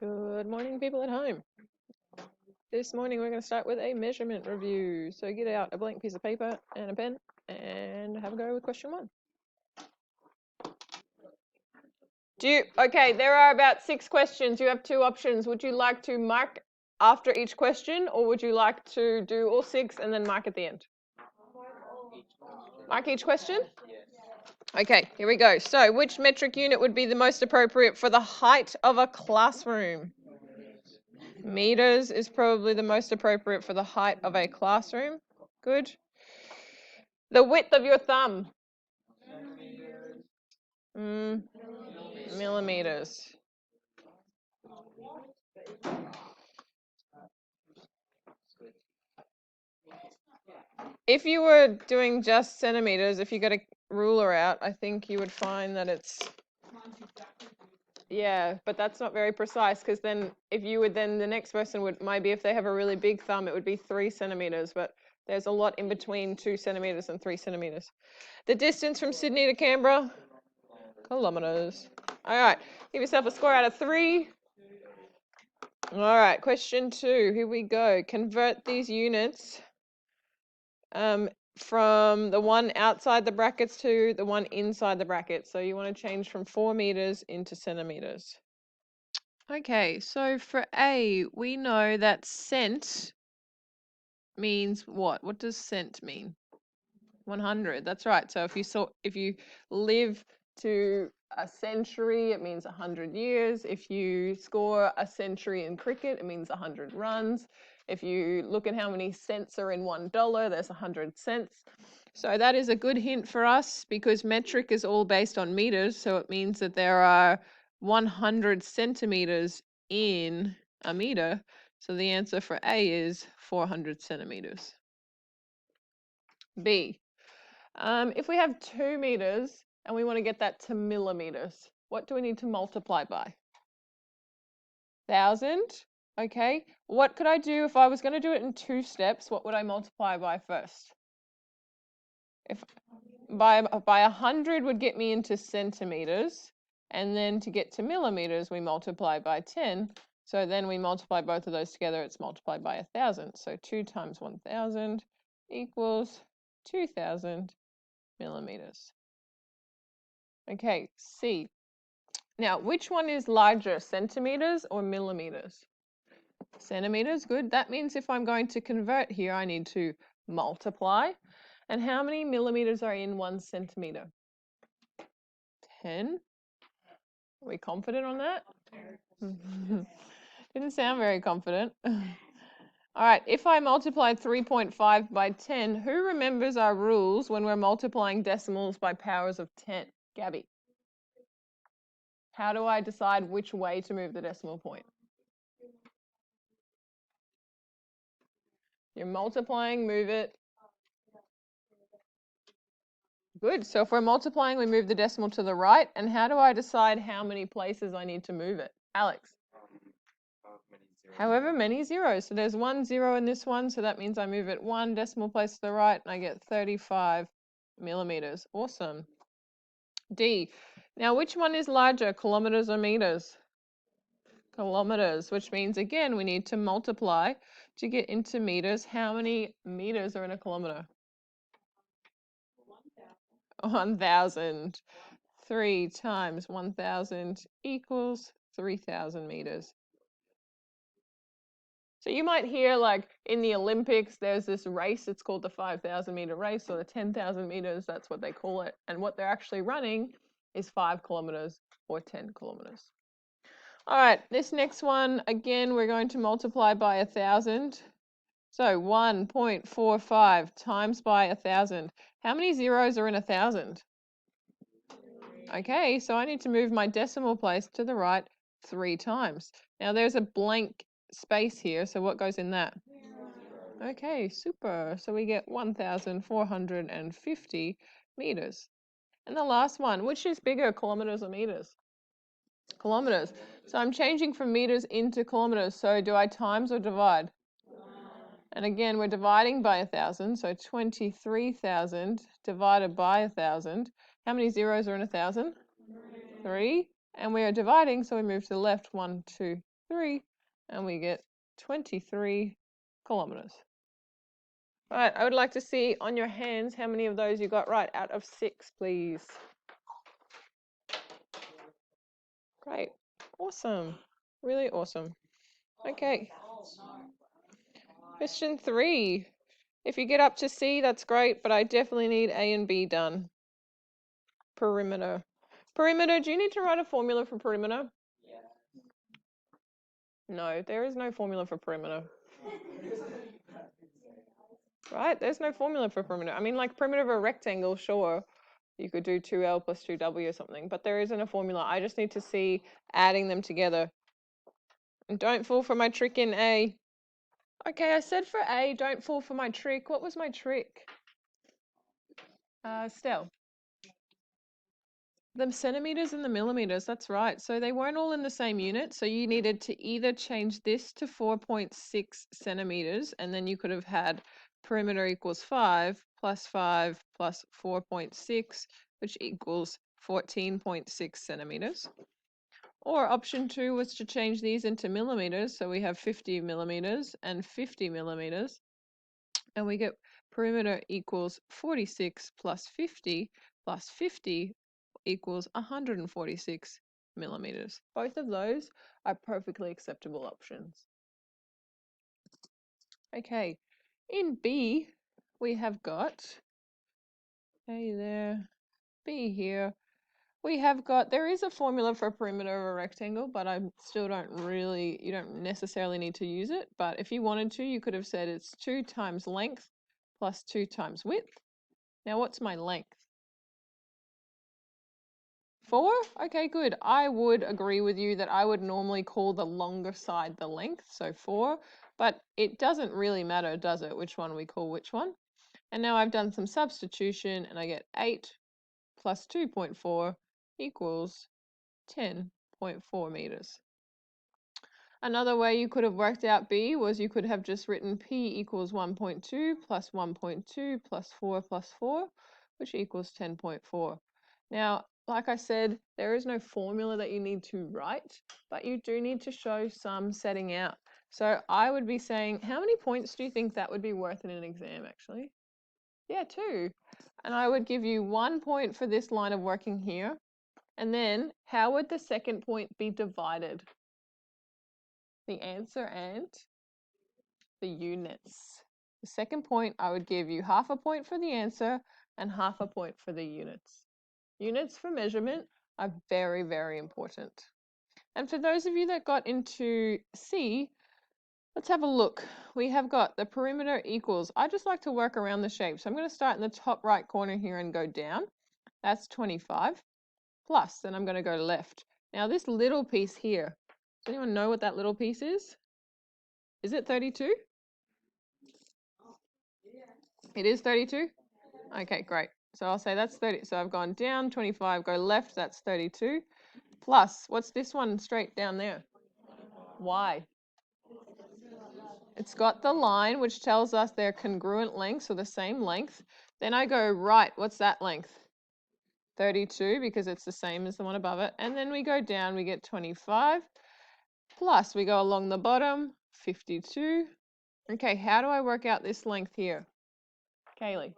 Good morning, people at home. This morning we're going to start with a measurement review. So get out a blank piece of paper and a pen and have a go with question one. Okay, there are about 6 questions. You have 2 options. Would you like to mark after each question, or would you like to do all 6 and then mark at the end? Mark each question? Okay, here we go. So which metric unit would be the most appropriate for the height of a classroom? Meters is probably the most appropriate for the height of a classroom. Good. The width of your thumb. Millimeters. If you were doing just centimeters, if you got a ruler out, I think you would find that it's, yeah, but that's not very precise, because then if you would, then the next person would, maybe if they have a really big thumb, it would be 3 centimeters, but there's a lot in between 2 centimeters and 3 centimeters. The distance from Sydney to Canberra, kilometers. All right, give yourself a score out of 3. All right, question 2, here we go. Convert these units from the one outside the brackets to the one inside the brackets. So you want to change from 4 meters into centimeters. Okay, so for A, we know that cent means what? What does cent mean? 100. That's right. So if you live to a century, it means 100 years. If you score a century in cricket, it means 100 runs. If you look at how many cents are in $1, there's 100 cents. So that is a good hint for us, because metric is all based on meters. So it means that there are 100 centimeters in a meter. So the answer for A is 400 centimeters. B. If we have 2 meters and we want to get that to millimeters, what do we need to multiply by? 1,000. Okay. What could I do if I was going to do it in 2 steps? What would I multiply by first? If by 100 would get me into centimeters, and then to get to millimeters, we multiply by 10. So then we multiply both of those together, it's multiplied by 1,000. So 2 times 1,000 equals 2,000 millimeters. Okay, C. Now, which one is larger, centimeters or millimeters? Centimeters, good. That means if I'm going to convert here, I need to multiply. And how many millimeters are in 1 centimeter? 10. Are we confident on that? Didn't sound very confident. All right, if I multiplied 3.5 by 10, who remembers our rules when we're multiplying decimals by powers of 10? Gabby. How do I decide which way to move the decimal point? You're multiplying, move it. Good. So if we're multiplying, we move the decimal to the right. And how do I decide how many places I need to move it? Alex? However many zeros. So there's 1 0 in this one. So that means I move it 1 decimal place to the right and I get 35 millimeters. Awesome. D. Now, which one is larger, kilometers or meters? Kilometers, which means, again, we need to multiply to get into meters. How many meters are in a kilometer? 1,000. 3 times 1,000 equals 3,000 meters. So you might hear, like, in the Olympics, there's this race, it's called the 5,000 meter race, or the 10,000 meters, that's what they call it. And what they're actually running is 5 kilometers or 10 kilometers. All right, this next one, again, we're going to multiply by 1,000. So 1.45 times by 1,000. How many zeros are in 1,000? Okay, so I need to move my decimal place to the right 3 times. Now there's a blank space here, so what goes in that? Okay, super. So we get 1,450 meters. And the last one, which is bigger, kilometers or meters? Kilometers. So I'm changing from meters into kilometers. So do I times or divide? And again, we're dividing by 1,000. So 23,000 divided by 1,000. How many zeros are in 1,000? 3. And we are dividing, so we move to the left. 1, 2, 3, and we get 23 kilometers. All right, I would like to see on your hands how many of those you got right out of 6, please. Great, awesome, really awesome. Okay, question 3. If you get up to C, that's great, but I definitely need A and B done. Perimeter. Perimeter, do you need to write a formula for perimeter? No, there is no formula for perimeter. Right? There's no formula for perimeter. I mean, like perimeter of a rectangle, sure. You could do 2L plus 2W or something, but there isn't a formula. I just need to see adding them together. And don't fall for my trick in A. Okay, I said for A, don't fall for my trick. What was my trick? Stell. The centimeters and the millimeters, that's right. So they weren't all in the same unit. So you needed to either change this to 4.6 centimeters, and then you could have had perimeter equals 5 plus 4.6, which equals 14.6 centimeters. Or option 2 was to change these into millimeters. So we have 50 millimeters and 50 millimeters. And we get perimeter equals 46 plus 50 equals 146 millimeters. Both of those are perfectly acceptable options. Okay, in B, we have got A there, B here. We have got, there is a formula for a perimeter of a rectangle, but I still don't really, you don't necessarily need to use it. But if you wanted to, you could have said it's 2 times length plus 2 times width. Now, what's my length? 4? Okay, good. I would agree with you that I would normally call the longer side the length, so 4, but it doesn't really matter, does it, which one we call which one? And now I've done some substitution and I get 8 plus 2.4 equals 10.4 meters. Another way you could have worked out B was you could have just written P equals 1.2 plus 1.2 plus 4 plus 4, which equals 10.4. Now, like I said, there is no formula that you need to write, but you do need to show some setting out. So I would be saying, how many points do you think that would be worth in an exam, actually? Yeah, 2. And I would give you 1 point for this line of working here. And then how would the second point be divided? The answer and the units. The second point, I would give you half a point for the answer and half a point for the units. Units for measurement are very, very important. And for those of you that got into C, let's have a look. We have got the perimeter equals, I just like to work around the shape. So I'm going to start in the top right corner here and go down. That's 25 plus, then I'm going to go left. Now this little piece here, does anyone know what that little piece is? Is it 32? It is 32? Okay, great. So I'll say that's 30. So I've gone down 25, go left, that's 32. Plus, what's this one straight down there? Y. It's got the line, which tells us they're congruent lengths, or the same length. Then I go right, what's that length? 32, because it's the same as the one above it. And then we go down, we get 25. Plus, we go along the bottom, 52. Okay, how do I work out this length here? Kaylee?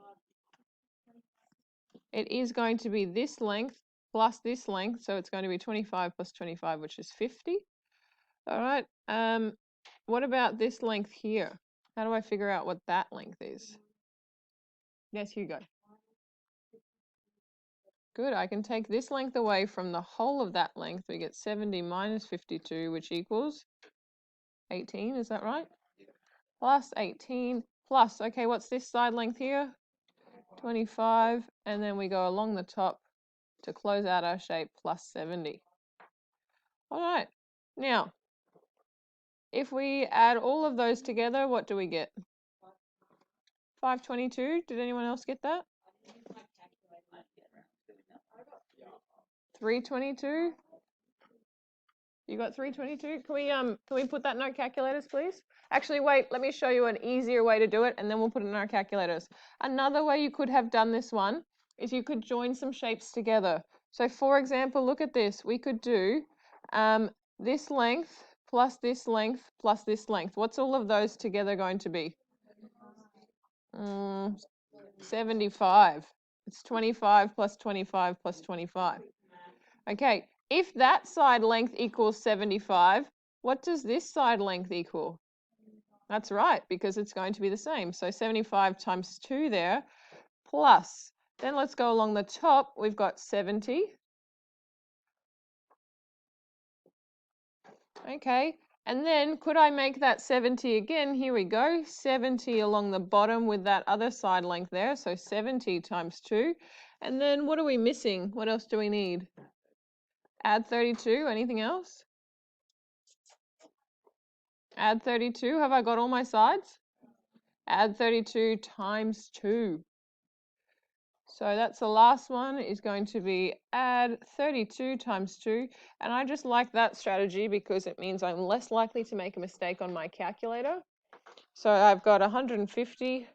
It is going to be this length plus this length, so it's going to be 25 plus 25, which is 50. All right, what about this length here? How do I figure out what that length is? Yes, Hugo. Good, I can take this length away from the whole of that length. We get 70 minus 52, which equals 18, is that right? Plus 18, plus, okay, what's this side length here? 25, and then we go along the top to close out our shape, plus 70. All right, now, if we add all of those together, what do we get? 522, did anyone else get that? 322? You got 322? Can we put that in our calculators, please? Actually, wait, let me show you an easier way to do it, and then we'll put it in our calculators. Another way you could have done this one is you could join some shapes together. So for example, look at this. We could do this length plus this length plus this length. What's all of those together going to be? 75. It's 25 plus 25 plus 25. Okay, if that side length equals 75, what does this side length equal? That's right, because it's going to be the same. So 75 times 2 there, plus, then let's go along the top. We've got 70. Okay, and then could I make that 70 again? Here we go, 70 along the bottom with that other side length there. So 70 times 2. And then what are we missing? What else do we need? Add 32, anything else? Add 32, have I got all my sides? Add 32 times 2. So that's the last one is going to be add 32 times 2. And I just like that strategy because it means I'm less likely to make a mistake on my calculator. So I've got 150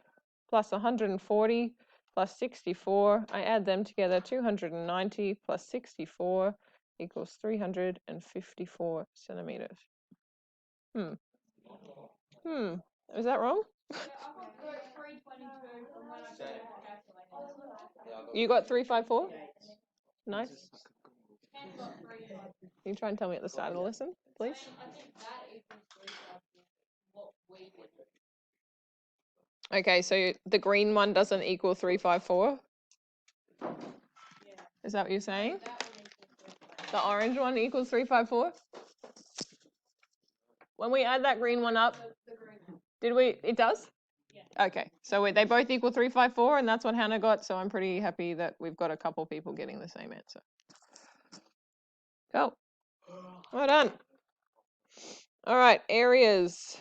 plus 140 plus 64. I add them together, 290 plus 64 equals 354 centimeters. Is that wrong? You got 354? Nice. Can you try and tell me at the start of the lesson, please? Okay, so the green one doesn't equal 354? Is that what you're saying? The orange one equals 354? When we add that green one up, did we? It does? Okay, so they both equal 354, and that's what Hannah got, so I'm pretty happy that we've got a couple people getting the same answer. Cool. Well done. All right, areas.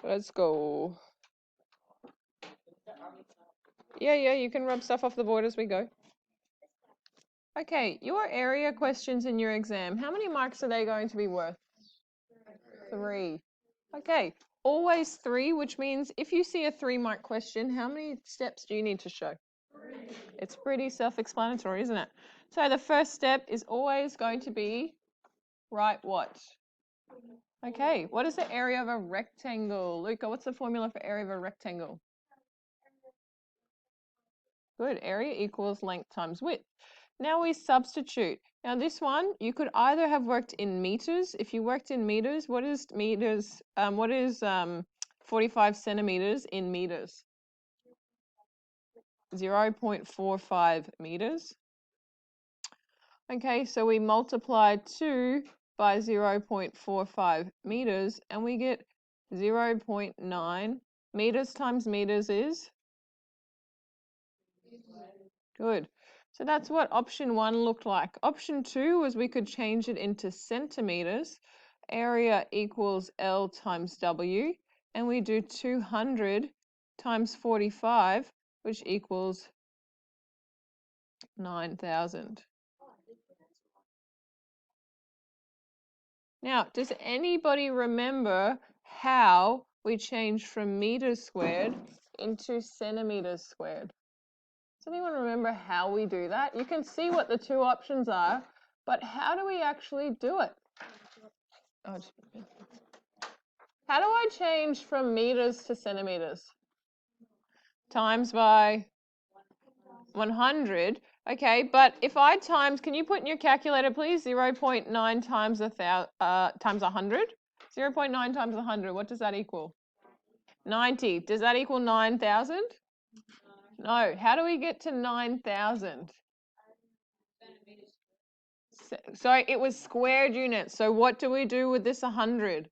Let's go. Yeah, you can rub stuff off the board as we go. Okay, your area questions in your exam, how many marks are they going to be worth? 3. Okay, always 3, which means if you see a 3-mark question, how many steps do you need to show? It's pretty self-explanatory, isn't it? So the first step is always going to be write what? Okay, what is the area of a rectangle? Luca, what's the formula for area of a rectangle? Good, area equals length times width. Now we substitute. Now this one, you could either have worked in meters. If you worked in meters, what is meters? What is 45 centimeters in meters? 0.45 meters. Okay, so we multiply 2 by 0.45 meters and we get 0.9. Meters times meters is? Good. So that's what option 1 looked like. Option 2 was we could change it into centimeters. Area equals L times W. And we do 200 times 45, which equals 9,000. Now, does anybody remember how we changed from meters squared into centimeters squared? Does anyone remember how we do that? You can see what the 2 options are, but how do we actually do it? How do I change from meters to centimeters? Times by 100. Okay, but if I times, can you put in your calculator, please? 0.9 times 100. 0.9 times 100. What does that equal? 90. Does that equal 9,000? No. How do we get to 9,000? So it was squared units. So what do we do with this 100?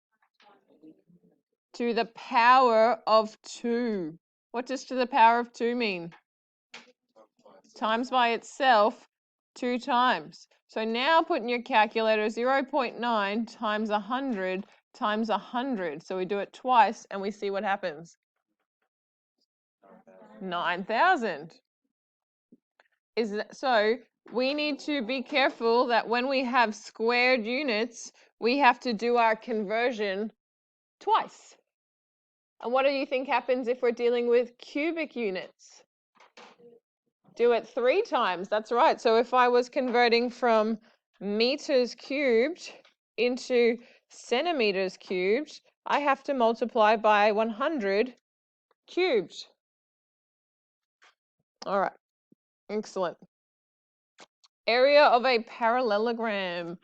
To the power of 2. What does to the power of 2 mean? Times by itself 2 times. So now put in your calculator 0.9 times 100 times 100. So we do it twice and we see what happens. 9,000. So we need to be careful that when we have squared units, we have to do our conversion twice. And what do you think happens if we're dealing with cubic units? Do it 3 times. That's right. So if I was converting from meters cubed into centimeters cubed, I have to multiply by 100 cubed. All right, excellent. Area of a parallelogram.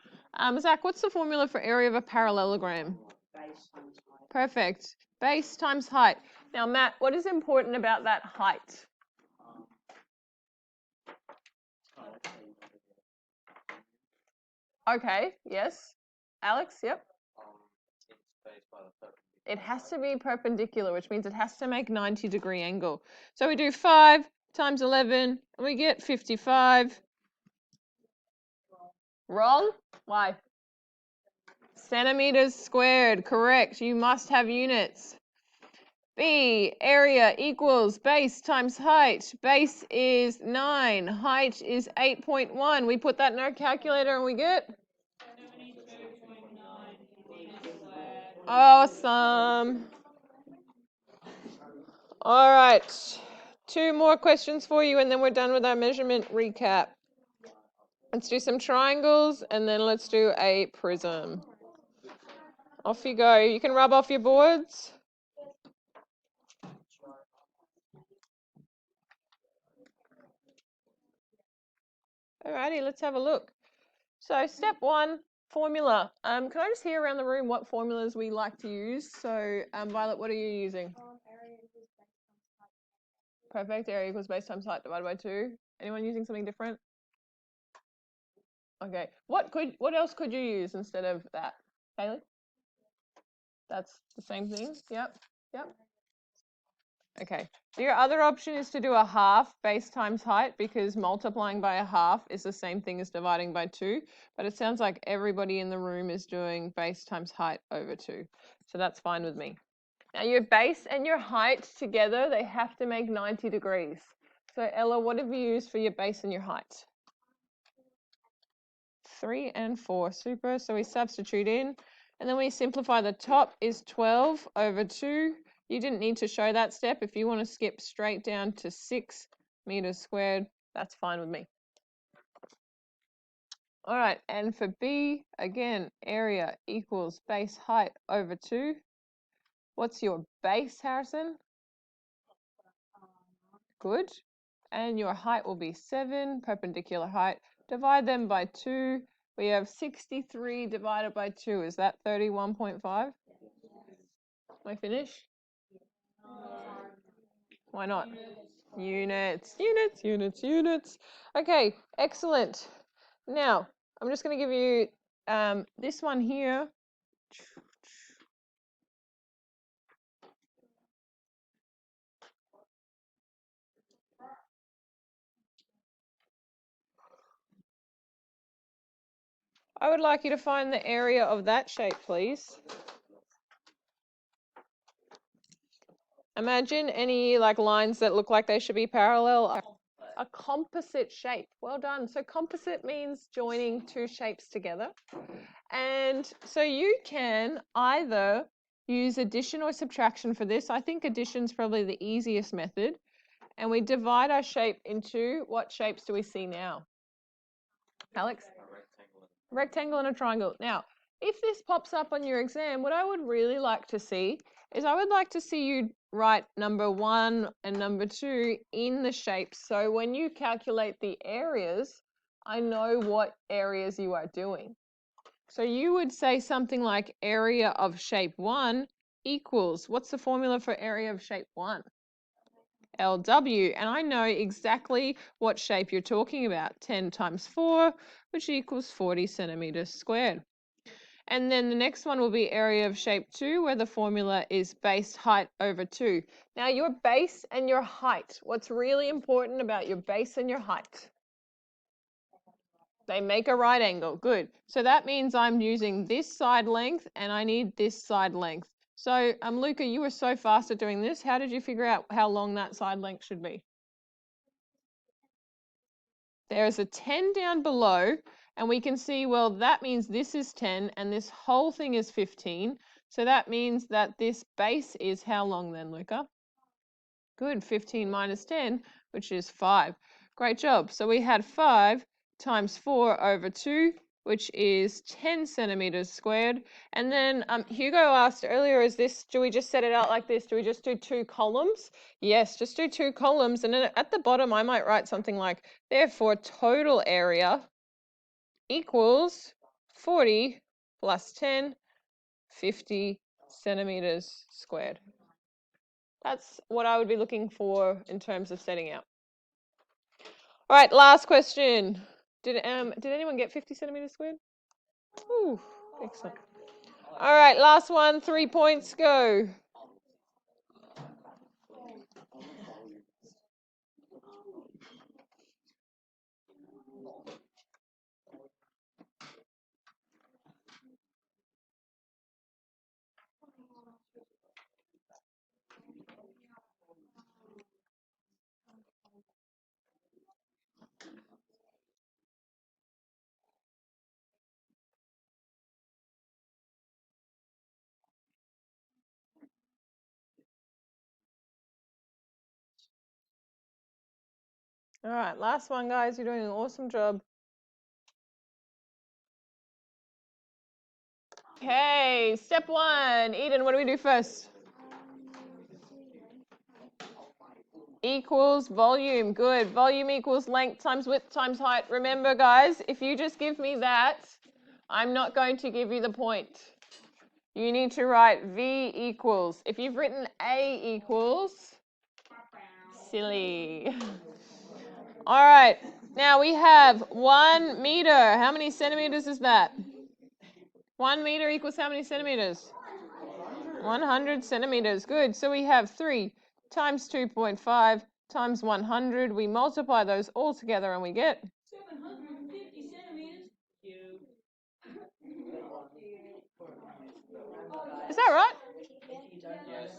Zach, what's the formula for area of a parallelogram? Base times height. Perfect. Base times height. Now, Matt, what is important about that height? Okay, yes. Alex, yep. It has to be perpendicular, which means it has to make 90-degree angle. So we do 5 times 11, and we get 55. Wrong? Why? Centimeters squared, correct. You must have units. B, area equals base times height. Base is 9, height is 8.1. We put that in our calculator and we get? 72.9 squared. Awesome. All right. 2 more questions for you and then we're done with our measurement recap. Let's do some triangles and then let's do a prism. Off you go. You can rub off your boards. Alrighty, let's have a look. So step 1, formula. Can I just hear around the room what formulas we like to use? So Violet, what are you using? Area equals base times height. Perfect. Area equals base times height divided by 2. Anyone using something different? Okay. What else could you use instead of that? Haley? That's the same thing. Yep. Okay. Your other option is to do a half base times height because multiplying by a half is the same thing as dividing by 2. But it sounds like everybody in the room is doing base times height over 2. So that's fine with me. Now your base and your height together, they have to make 90 degrees. So Ella, what have you used for your base and your height? 3 and 4. Super. So we substitute in. And then we simplify. The top is 12 over 2. You didn't need to show that step. If you want to skip straight down to 6 meters squared, that's fine with me. All right, and for B, again, area equals base height over 2. What's your base, Harrison? Good. And your height will be 7, perpendicular height. Divide them by 2. We have 63 divided by 2. Is that 31.5? Am I finished? Why not? Units. Okay, excellent. Now, I'm just going to give you this one here. I would like you to find the area of that shape, please. Imagine any lines that look like they should be parallel. A composite shape. Well done. So composite means joining 2 shapes together. And so you can either use addition or subtraction for this. I think addition is probably the easiest method. And we divide our shape into, what shapes do we see now? Alex? A rectangle and a triangle. Now, if this pops up on your exam, what I would really like to see is I would like to see you write number 1 and number 2 in the shapes. So when you calculate the areas, I know what areas you are doing. So you would say something like area of shape 1 equals, what's the formula for area of shape 1? LW, and I know exactly what shape you're talking about. 10 times 4, which equals 40 centimeters squared. And then the next one will be area of shape 2, where the formula is base height over 2. Now your base and your height, what's really important about your base and your height? They make a right angle. Good. So that means I'm using this side length and I need this side length. So Luca, you were so fast at doing this. How did you figure out how long that side length should be? There is a 10 down below, and we can see, well, that means this is 10 and this whole thing is 15. So that means that this base is how long then, Luca? Good, 15 minus 10, which is 5. Great job. So we had 5 times 4 over 2, which is 10 centimeters squared. And then Hugo asked earlier, do we just set it out like this? Do we just do 2 columns? Yes, just do 2 columns. And then at the bottom, I might write something like, therefore, total area equals 40 plus 10, 50 centimeters squared. That's what I would be looking for in terms of setting out. All right, last question. Did anyone get 50 centimeters squared? Ooh, excellent. All right, last one, 3 points, go. All right, last one, guys. You're doing an awesome job. Okay, step 1. Eden, what do we do first? Equals volume. Good. Volume equals length times width times height. Remember, guys, if you just give me that, I'm not going to give you the point. You need to write V equals. If you've written A equals, silly. All right, now we have 1 meter. How many centimeters is that? 1 meter equals how many centimeters? 100 centimeters. Good. So we have 3 times 2.5 times 100. We multiply those all together and we get 750 centimeters cubed. Is that right? Yes.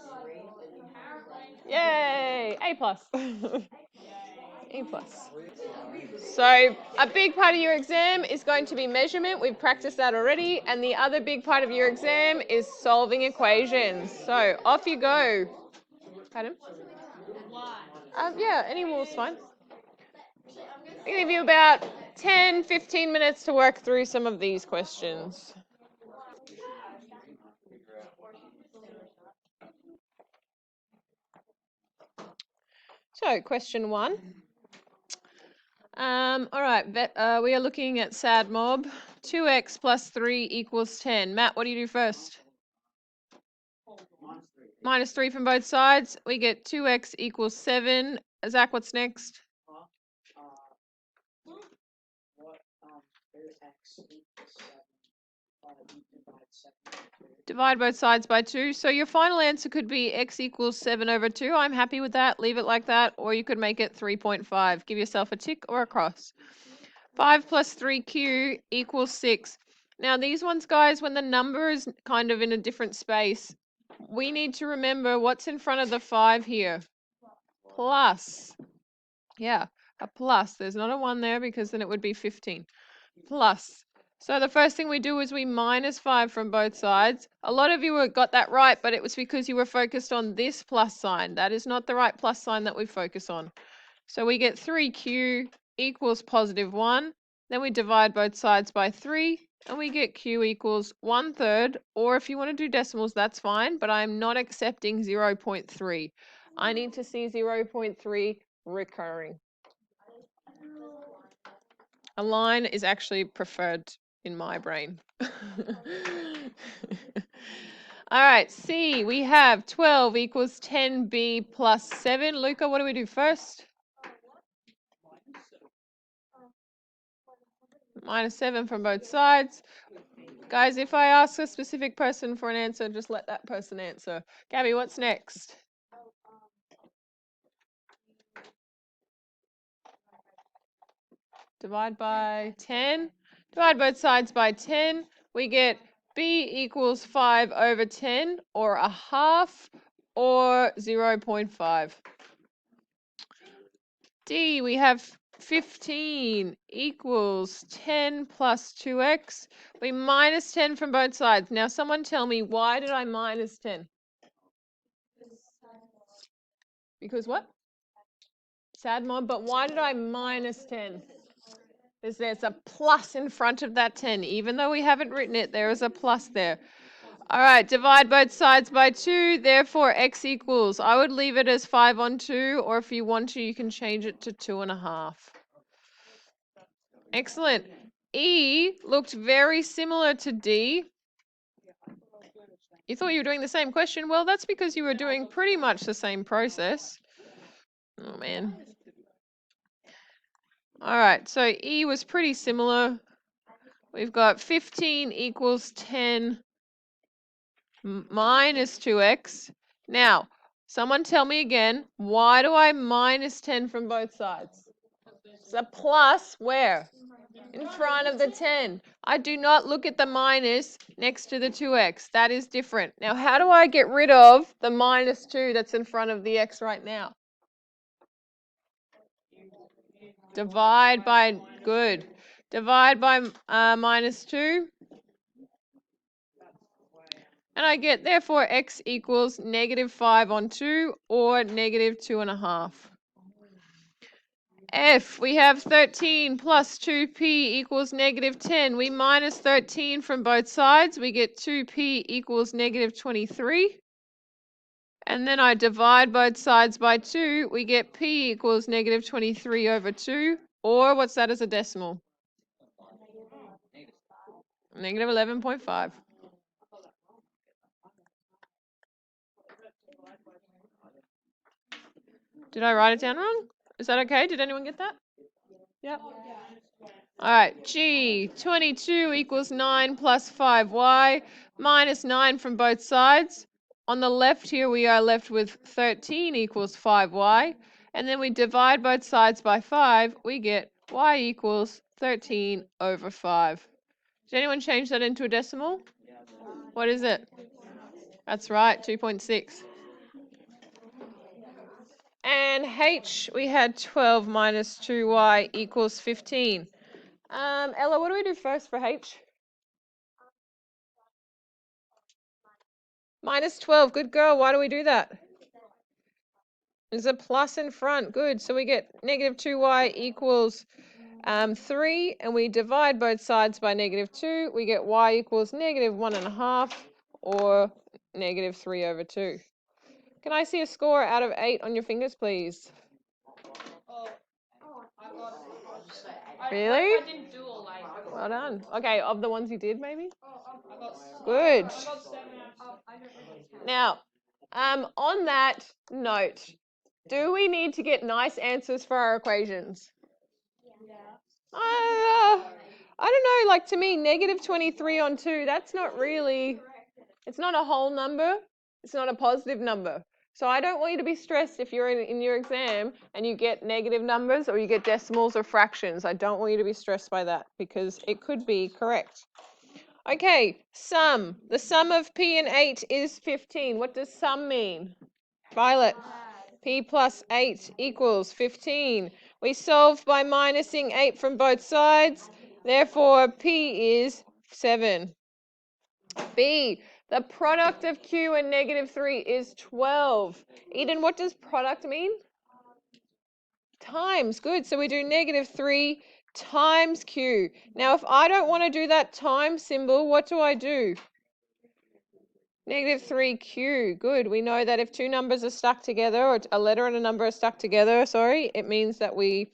Yay! A plus. A plus. So a big part of your exam is going to be measurement. We've practiced that already. And the other big part of your exam is solving equations. So off you go. Pardon? Yeah, any wall's fine. I'm going to give you about 10, 15 minutes to work through some of these questions. So question 1. All right, we are looking at SADMOB. 2x plus 3 equals 10. Matt, what do you do first? Minus 3 from both sides. We get 2x equals 7. Zach, what's next? Divide both sides by 2. So your final answer could be x equals 7 over 2. I'm happy with that. Leave it like that. Or you could make it 3.5. Give yourself a tick or a cross. 5 plus 3q equals 6. Now these ones, guys, when the number is kind of in a different space, we need to remember what's in front of the 5 here. Plus. Yeah, a plus. There's not a 1 there because then it would be 15. Plus. So the first thing we do is we minus 5 from both sides. A lot of you got that right, but it was because you were focused on this plus sign. That is not the right plus sign that we focus on. So we get 3q equals positive 1. Then we divide both sides by 3, and we get q equals 1/3. Or if you want to do decimals, that's fine, but I'm not accepting 0.3. I need to see 0.3 recurring. A line is actually preferred in my brain. All right, C, we have 12 equals 10b plus 7. Luca, what do we do first? Minus 7 from both sides. Guys, if I ask a specific person for an answer, just let that person answer. Gabby, what's next? Divide by 10. Divide both sides by 10. We get b equals 5 over 10, or a half, or 0.5. D, we have 15 equals 10 plus 2x. We minus 10 from both sides. Now someone tell me, why did I minus 10? Because what? SADMOD, but why did I minus 10? There's a plus in front of that 10. Even though we haven't written it, there is a plus there. All right, divide both sides by 2. Therefore, x equals, I would leave it as 5 on 2, or if you want to, you can change it to 2.5. Excellent. E looked very similar to D. You thought you were doing the same question? Well, that's because you were doing pretty much the same process. Oh, man. All right, so E was pretty similar. We've got 15 equals 10 minus 2x. Now, someone tell me again, why do I minus 10 from both sides? It's a plus where? In front of the 10. I do not look at the minus next to the 2x. That is different. Now, how do I get rid of the minus 2 that's in front of the x right now? Divide by, good. Divide by minus 2. And I get, therefore, x equals negative 5 on 2 or negative 2.5. F, we have 13 plus 2p equals negative 10. We minus 13 from both sides. We get 2p equals negative 23. And then I divide both sides by 2. We get p equals negative 23 over 2. Or what's that as a decimal? Negative 11.5. Did I write it down wrong? Is that okay? Did anyone get that? Yep. All right, G, 22 equals 9 plus 5y, minus 9 from both sides. On the left here, we are left with 13 equals 5y. And then we divide both sides by 5. We get y equals 13 over 5. Did anyone change that into a decimal? What is it? That's right, 2.6. And H, we had 12 minus 2y equals 15. Ella, what do we do first for H? Minus 12. Good girl. Why do we do that? There's a plus in front. Good. So we get negative 2y equals 3, and we divide both sides by negative 2. We get y equals negative 1.5 or negative 3 over 2. Can I see a score out of 8 on your fingers, please? Really? I didn't do all 8. Well done. Okay, of the ones you did, maybe? I Good. got 7 out. Now, on that note, do we need to get nice answers for our equations? I don't know, like to me, negative 23 on 2, that's not really, it's not a whole number, it's not a positive number. So I don't want you to be stressed if you're in your exam and you get negative numbers or you get decimals or fractions. I don't want you to be stressed by that because it could be correct. Okay, sum. The sum of p and 8 is 15. What does sum mean? Violet. P plus 8 equals 15. We solve by minusing 8 from both sides. Therefore, P is 7. B, the product of Q and negative 3 is 12. Eden, what does product mean? Times. Good. So we do negative 3 times Q. Now, if I don't want to do that times symbol, what do I do? Negative 3q. Good. We know that if two numbers are stuck together, or a letter and a number are stuck together, sorry, it means that we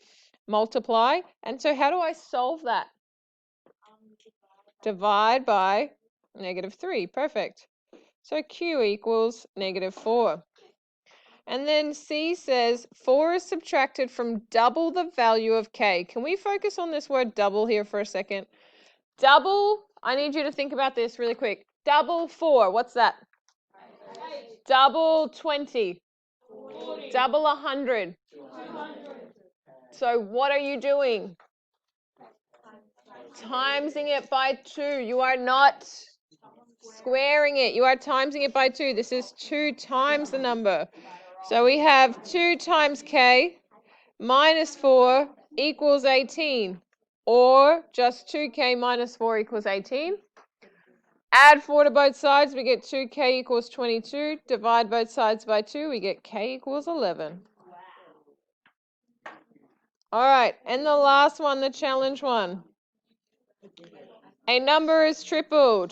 multiply. And so how do I solve that? Divide by negative 3. Perfect. So q equals negative 4. And then C says 4 is subtracted from double the value of k. Can we focus on this word double here for a second? Double, I need you to think about this really quick. Double 4, what's that? 8. Double 20. 40. Double 100. 200. So what are you doing? Timesing it by 2. You are not squaring it. You are timesing it by 2. This is 2 times the number. So we have 2 times k minus 4 equals 18. Or just 2k minus 4 equals 18. Add 4 to both sides, we get 2k equals 22. Divide both sides by 2, we get k equals 11. All right, and the last one, the challenge one. A number is tripled.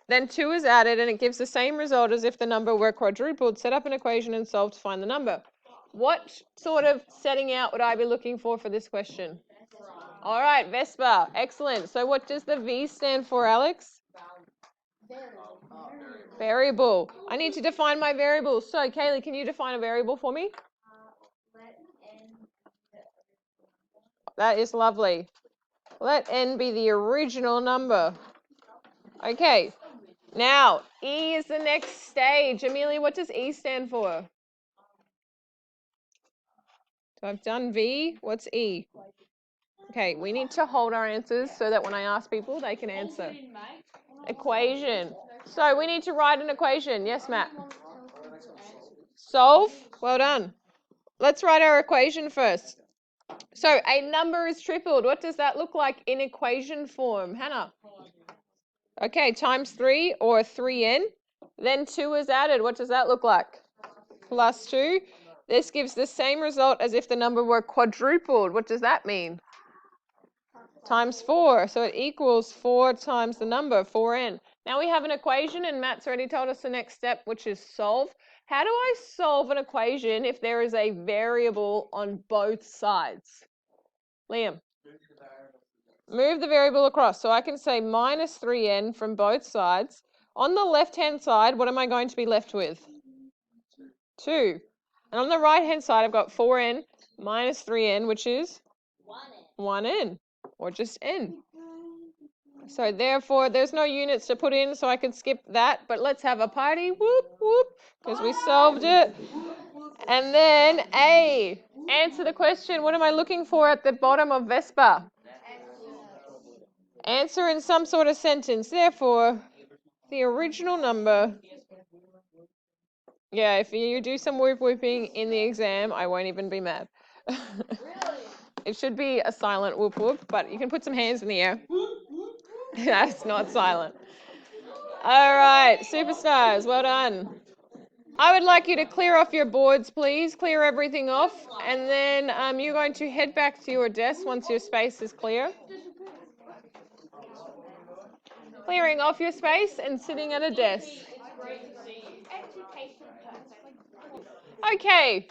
Then 2 is added and it gives the same result as if the number were quadrupled. Set up an equation and solve to find the number. What sort of setting out would I be looking for this question? All right, Vespa. Excellent. So what does the V stand for, Alex? Variable. I need to define my variable. So, Kaylee, can you define a variable for me? Let n. That is lovely. Let n be the original number. Okay. Now, E is the next stage. Amelia, what does E stand for? So I've done V. What's E? Okay, we need to hold our answers so that when I ask people, they can answer. Equation. So we need to write an equation. Yes, Matt? Solve. Well done. Let's write our equation first. So a number is tripled. What does that look like in equation form? Hannah? Okay, times 3 or 3n. Then 2 is added. What does that look like? Plus 2. This gives the same result as if the number were quadrupled. What does that mean? Times 4. So it equals 4 times the number, 4n. Now we have an equation, and Matt's already told us the next step, which is solve. How do I solve an equation if there is a variable on both sides? Liam? Move the variable across. So I can say minus 3n from both sides. On the left-hand side, what am I going to be left with? 2. And on the right-hand side, I've got 4n minus 3n, which is 1n, or just n. So therefore, there's no units to put in, so I can skip that. But let's have a party. Whoop, whoop, because we solved it. And then A. Answer the question. What am I looking for at the bottom of Vespa? Answer in some sort of sentence. Therefore, the original number. Yeah, if you do some whoop whooping in the exam, I won't even be mad. It should be a silent whoop whoop, but you can put some hands in the air. That's not silent. All right, superstars, well done. I would like you to clear off your boards, please. Clear everything off. And then you're going to head back to your desk once your space is clear. Clearing off your space and sitting at a desk. Okay.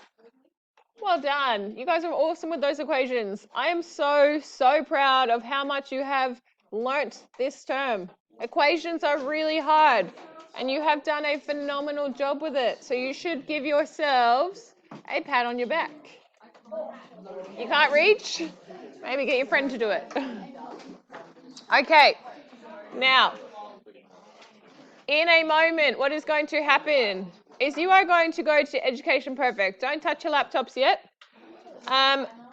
Well done. You guys are awesome with those equations. I am so proud of how much you have learnt this term. Equations are really hard, and you have done a phenomenal job with it. So you should give yourselves a pat on your back. You can't reach? Maybe get your friend to do it. Okay. Now, in a moment, what is going to happen is you are going to go to Education Perfect. Don't touch your laptops yet.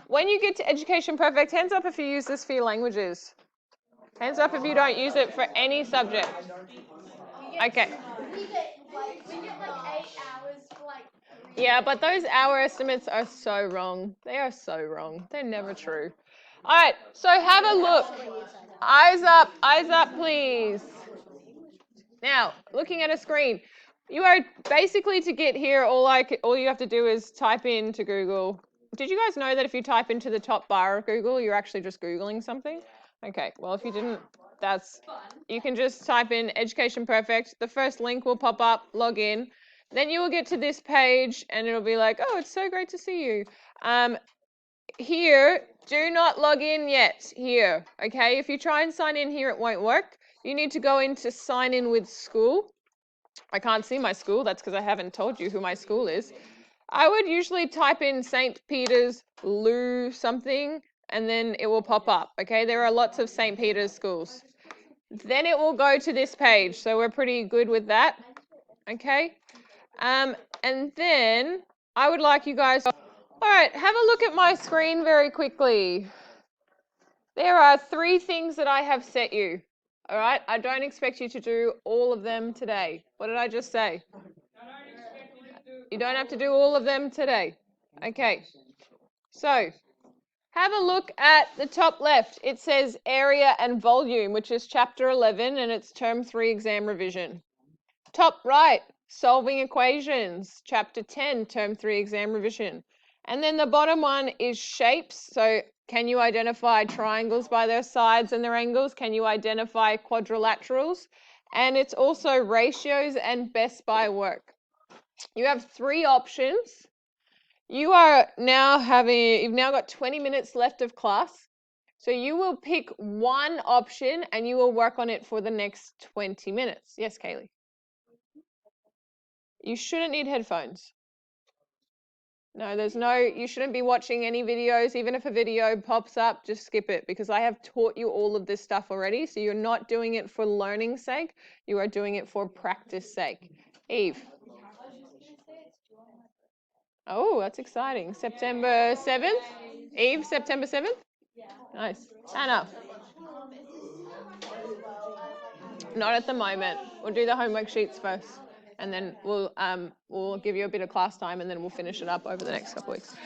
When you get to Education Perfect, hands up if you use this for your languages. Hands up if you don't use it for any subject. Okay. We get like 8 hours for like. Yeah, but those hour estimates are so wrong. They are so wrong. They're never true. All right, so have a look. Eyes up, please. Now, looking at a screen, you are basically, to get here, all you have to do is type into Google. Did you guys know that if you type into the top bar of Google, you're actually just Googling something? Okay, well, if you didn't, you can just type in Education Perfect. The first link will pop up, log in. Then you will get to this page and it'll be like, oh, it's so great to see you. Here, do not log in yet here, okay? If you try and sign in here, it won't work. You need to go into sign in with school. I can't see my school. That's because I haven't told you who my school is. I would usually type in St. Peter's Lou something, and then it will pop up, okay? There are lots of St. Peter's schools. Then it will go to this page, so we're pretty good with that, okay? And then I would like you guys... All right, have a look at my screen very quickly. There are 3 things that I have set you. All right, I don't expect you to do all of them today. What did I just say? You don't have to do all of them today. Okay, so have a look at the top left. It says area and volume, which is chapter 11, and it's term 3 exam revision. Top right, solving equations, chapter 10, term 3 exam revision. And then the bottom one is shapes. So can you identify triangles by their sides and their angles? Can you identify quadrilaterals? And it's also ratios and best by work. You have 3 options. You've now got 20 minutes left of class. So you will pick one option and you will work on it for the next 20 minutes. Yes, Kaylee? You shouldn't need headphones. No, you shouldn't be watching any videos. Even if a video pops up, just skip it because I have taught you all of this stuff already. So you're not doing it for learning's sake. You are doing it for practice sake. Eve. Oh, that's exciting. September 7th? Eve, September 7th? Nice. Hannah. Not at the moment. We'll do the homework sheets first. And then we'll give you a bit of class time and then we'll finish it up over the next couple of weeks.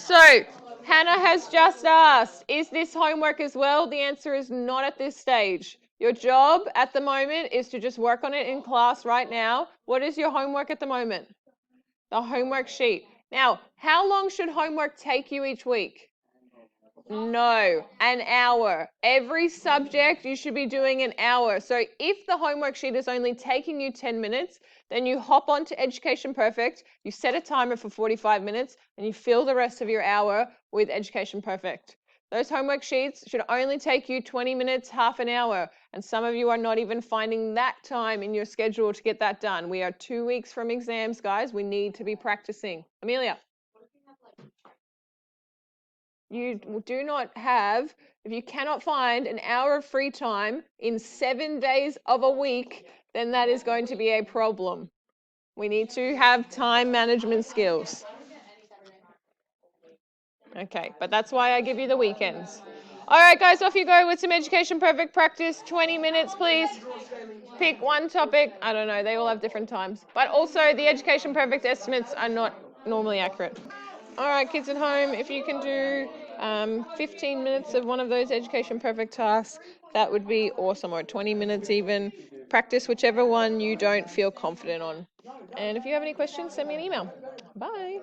So Hannah has just asked, is this homework as well? The answer is not at this stage. Your job at the moment is to just work on it in class right now. What is your homework at the moment? The homework sheet. Now, how long should homework take you each week? No, an hour. Every subject you should be doing an hour. So if the homework sheet is only taking you 10 minutes, then you hop onto Education Perfect, you set a timer for 45 minutes, and you fill the rest of your hour with Education Perfect. Those homework sheets should only take you 20 minutes, half an hour, and some of you are not even finding that time in your schedule to get that done. We are 2 weeks from exams, guys. We need to be practicing. Amelia? You do not have, if you cannot find an hour of free time in 7 days of a week, then that is going to be a problem. We need to have time management skills. Okay, but that's why I give you the weekends. All right, guys, off you go with some Education Perfect practice. 20 minutes, please. Pick one topic. I don't know, they all have different times. But also, the Education Perfect estimates are not normally accurate. All right, kids at home, if you can do 15 minutes of one of those Education Perfect tasks, that would be awesome, or 20 minutes even. Practice whichever one you don't feel confident on. And if you have any questions, send me an email. Bye.